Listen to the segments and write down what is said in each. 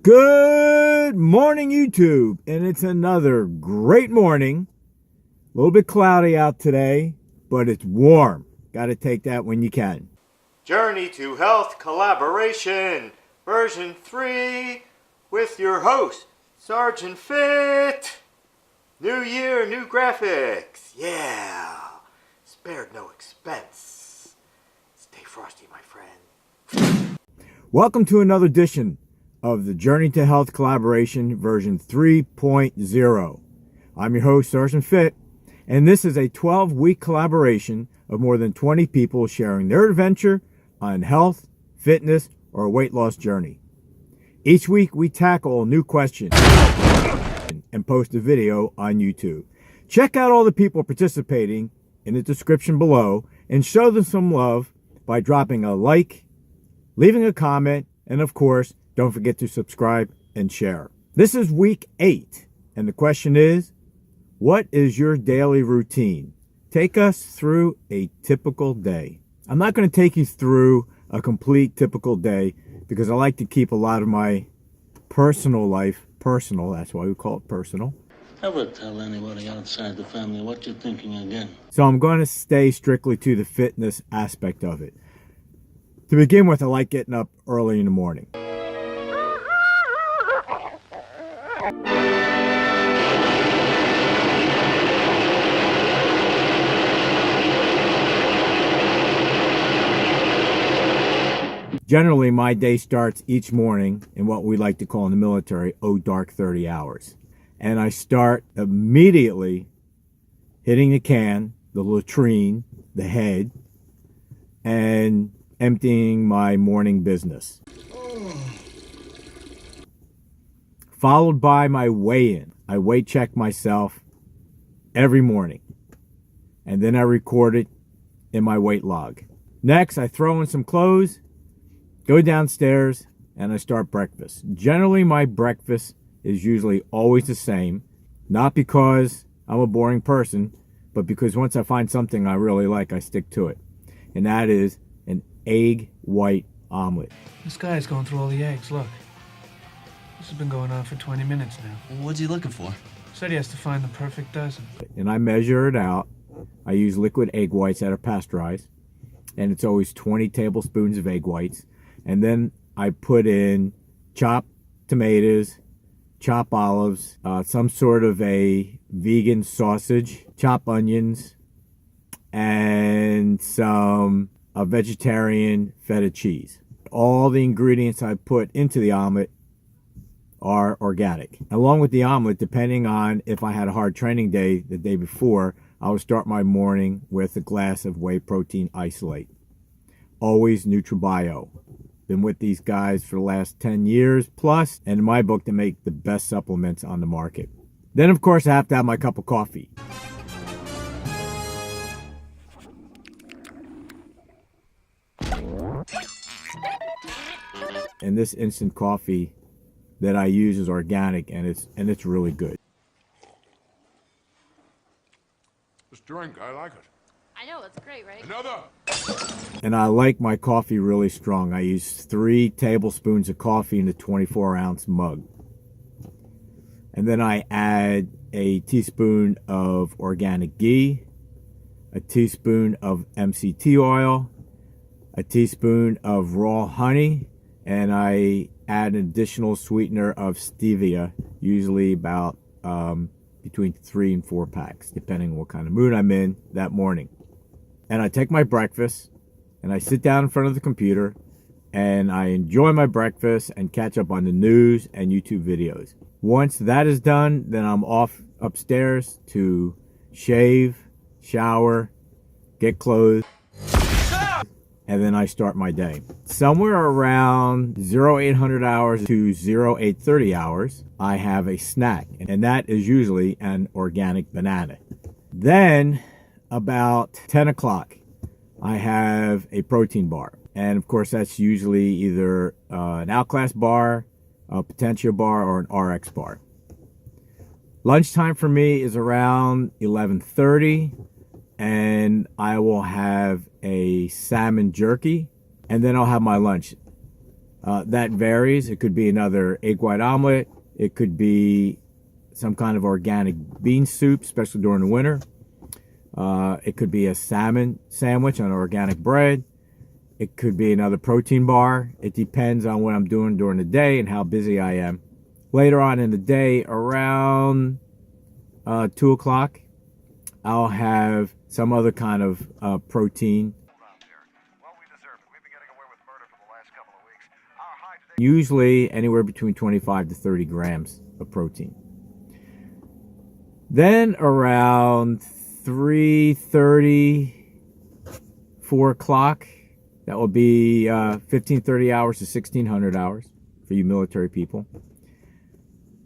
Good morning, YouTube, and it's another great morning. A little bit cloudy out today, but it's warm. Got to take that when you can. Journey to Health Collaboration, version 3, with your host, Sergeant Fit. New year, new graphics. Yeah. Spared no expense. Stay frosty, my friend. Welcome to another edition of the Journey to Health Collaboration version 3.0. I'm your host, Sergeant Fit, and this is a 12-week collaboration of more than 20 people sharing their adventure on health, fitness, or a weight loss journey. Each week, we tackle a new question and post a video on YouTube. Check out all the people participating in the description below and show them some love by dropping a like, leaving a comment, and of course, don't forget to subscribe and share. This is week 8, and the question is, what is your daily routine? Take us through a typical day. I'm not going to take you through a complete typical day because I like to keep a lot of my personal life personal. That's why we call it personal. Never tell anybody outside the family what you're thinking again. So I'm going to stay strictly to the fitness aspect of it. To begin with, I like getting up early in the morning. Generally, my day starts each morning in what we like to call in the military, dark 30 hours. And I start immediately hitting the can, the latrine, the head, and emptying my morning business. Followed by my weigh-in. I weight check myself every morning. And then I record it in my weight log. Next, I throw in some clothes, go downstairs, and I start breakfast. Generally, my breakfast is usually always the same. Not because I'm a boring person, but because once I find something I really like, I stick to it. And that is an egg white omelet. This guy's going through all the eggs, look. This has been going on for 20 minutes now. What's he looking for? Said he has to find the perfect dozen. And I measure it out. I use liquid egg whites that are pasteurized. And it's always 20 tablespoons of egg whites. And then I put in chopped tomatoes, chopped olives, some sort of a vegan sausage, chopped onions, and some vegetarian feta cheese. All the ingredients I put into the omelet are organic. Along with the omelet, depending on if I had a hard training day the day before, I would start my morning with a glass of whey protein isolate. Always NutriBio. Been with these guys for the last 10 years plus, and in my book, they make the best supplements on the market. Then, of course, I have to have my cup of coffee. And this instant coffee that I use is organic, and it's really good. This drink, I like it. I know, it's great, right? Another! And I like my coffee really strong. I use 3 tablespoons of coffee in a 24-ounce mug. And then I add a teaspoon of organic ghee, a teaspoon of MCT oil, a teaspoon of raw honey, and I add an additional sweetener of stevia, usually about between 3 and 4 packs, depending on what kind of mood I'm in that morning. And I take my breakfast, and I sit down in front of the computer, and I enjoy my breakfast and catch up on the news and YouTube videos. Once that is done, then I'm off upstairs to shave, shower, get clothes, and then I start my day. Somewhere around 0800 hours to 0830 hours, I have a snack, and that is usually an organic banana. Then, about 10 o'clock, I have a protein bar. And of course, that's usually either an Outclass bar, a Potentia bar, or an RX bar. Lunchtime for me is around 11:30, and I will have a salmon jerky, and then I'll have my lunch. That varies. It could be another egg white omelet. It could be some kind of organic bean soup, especially during the winter. It could be a salmon sandwich on organic bread. It could be another protein bar. It depends on what I'm doing during the day and how busy I am. Later on in the day, around 2 o'clock, I'll have some other kind of protein. Usually anywhere between 25 to 30 grams of protein. Then around 3:30, 4 o'clock, that will be 1530 hours to 1600 hours for you military people.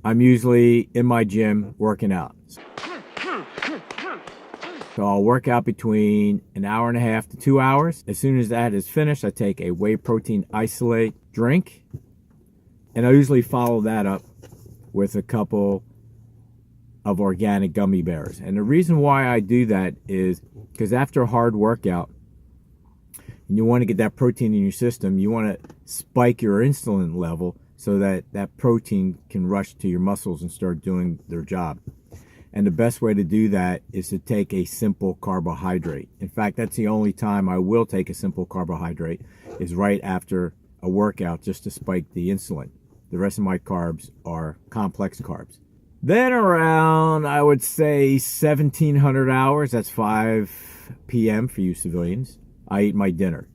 I'm usually in my gym working out. So I'll work out between an hour and a half to 2 hours. As soon as that is finished, I take a whey protein isolate drink. And I usually follow that up with a couple of organic gummy bears. And the reason why I do that is because after a hard workout, and you want to get that protein in your system, you want to spike your insulin level so that that protein can rush to your muscles and start doing their job. And the best way to do that is to take a simple carbohydrate. In fact, that's the only time I will take a simple carbohydrate, is right after a workout, just to spike the insulin. The rest of my carbs are complex carbs. Then around, I would say 1700 hours, that's 5 p.m. for you civilians, I eat my dinner.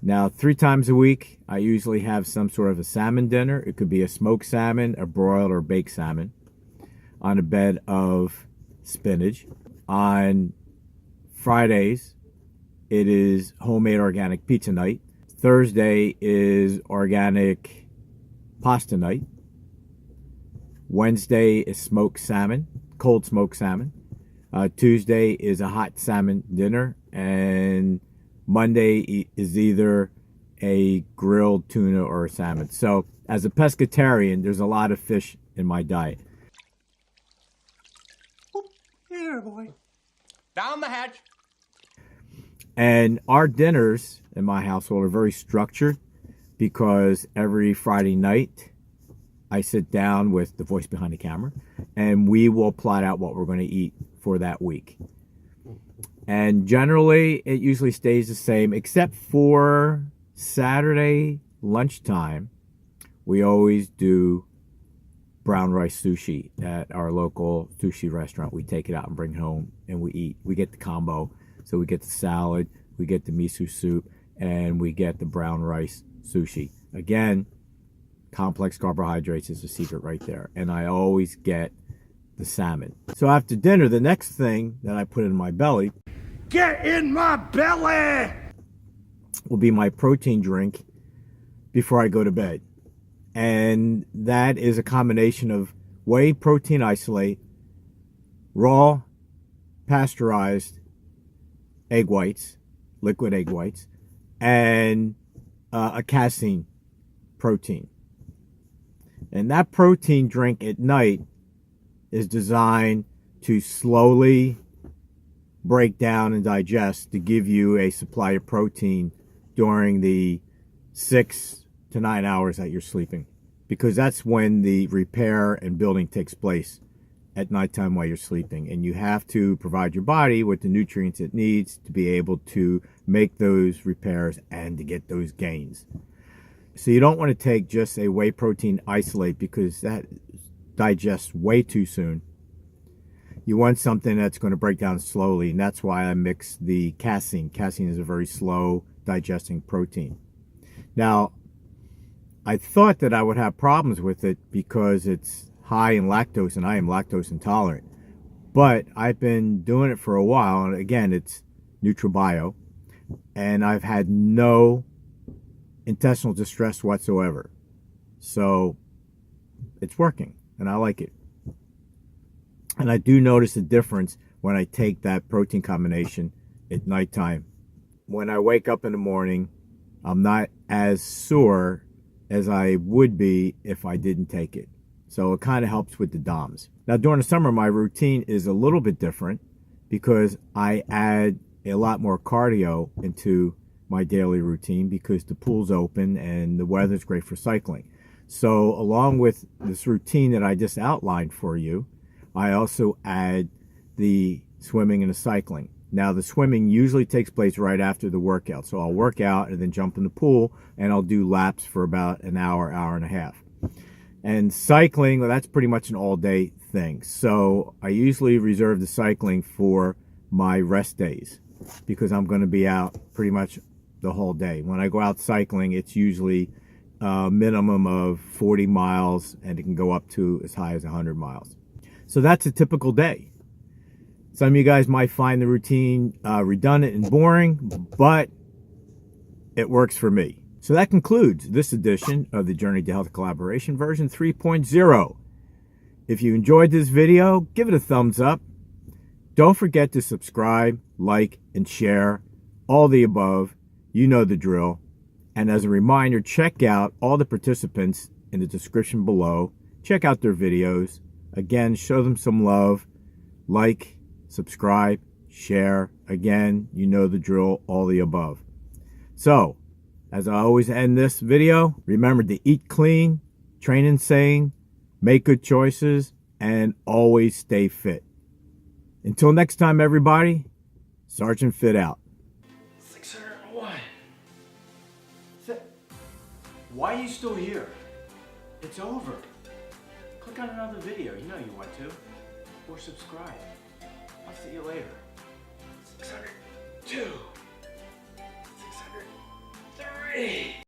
Now, 3 times a week, I usually have some sort of a salmon dinner. It could be a smoked salmon, a broiled or baked salmon, on a bed of spinach. On Fridays, it is homemade organic pizza night. Thursday is organic pasta night. Wednesday is smoked salmon, cold smoked salmon. Tuesday is a hot salmon dinner. And Monday is either a grilled tuna or a salmon. So as a pescatarian, there's a lot of fish in my diet. Here, boy. Down the hatch. And our dinners in my household are very structured because every Friday night I sit down with the voice behind the camera and we will plot out what we're going to eat for that week. And generally it usually stays the same, except for Saturday lunchtime. We always do brown rice sushi at our local sushi restaurant. We take it out and bring it home and we eat. We get the combo. So we get the salad, we get the miso soup, and we get the brown rice sushi. Again, complex carbohydrates is the secret right there. And I always get the salmon. So after dinner, the next thing that I put in my belly, Get in my belly! will be my protein drink before I go to bed. And that is a combination of whey protein isolate, raw, pasteurized egg whites, liquid egg whites, and a casein protein. And that protein drink at night is designed to slowly break down and digest to give you a supply of protein during the 6 to 9 hours that you're sleeping, because that's when the repair and building takes place, at nighttime while you're sleeping. And you have to provide your body with the nutrients it needs to be able to make those repairs and to get those gains. So you don't want to take just a whey protein isolate because that digests way too soon. You want something that's going to break down slowly, and that's why I mix the casein. Casein is a very slow digesting protein. Now, I thought that I would have problems with it because it's high in lactose and I am lactose intolerant. But I've been doing it for a while, and again, it's NutriBio, and I've had no intestinal distress whatsoever. So it's working, and I like it. And I do notice a difference when I take that protein combination at nighttime. When I wake up in the morning, I'm not as sore as I would be if I didn't take it. So it kind of helps with the DOMS. Now during the summer, my routine is a little bit different because I add a lot more cardio into my daily routine because the pool's open and the weather's great for cycling. So along with this routine that I just outlined for you, I also add the swimming and the cycling. Now the swimming usually takes place right after the workout. So I'll work out and then jump in the pool and I'll do laps for about an hour, hour and a half. And cycling, well, that's pretty much an all-day thing. So I usually reserve the cycling for my rest days because I'm going to be out pretty much the whole day. When I go out cycling, it's usually a minimum of 40 miles and it can go up to as high as 100 miles. So that's a typical day. Some of you guys might find the routine redundant and boring, but it works for me. So that concludes this edition of the Journey to Health Collaboration version 3.0. If you enjoyed this video, give it a thumbs up. Don't forget to subscribe, like, and share. All the above. You know the drill. And as a reminder, check out all the participants in the description below. Check out their videos. Again, show them some love. Like, subscribe, share. Again, you know the drill. All the above. So, as I always end this video, remember to eat clean, train insane, make good choices, and always stay fit. Until next time, everybody, Sergeant Fit out. 601. Why are you still here? It's over. Click on another video, you know you want to. Or subscribe. I'll see you later. 602. 603.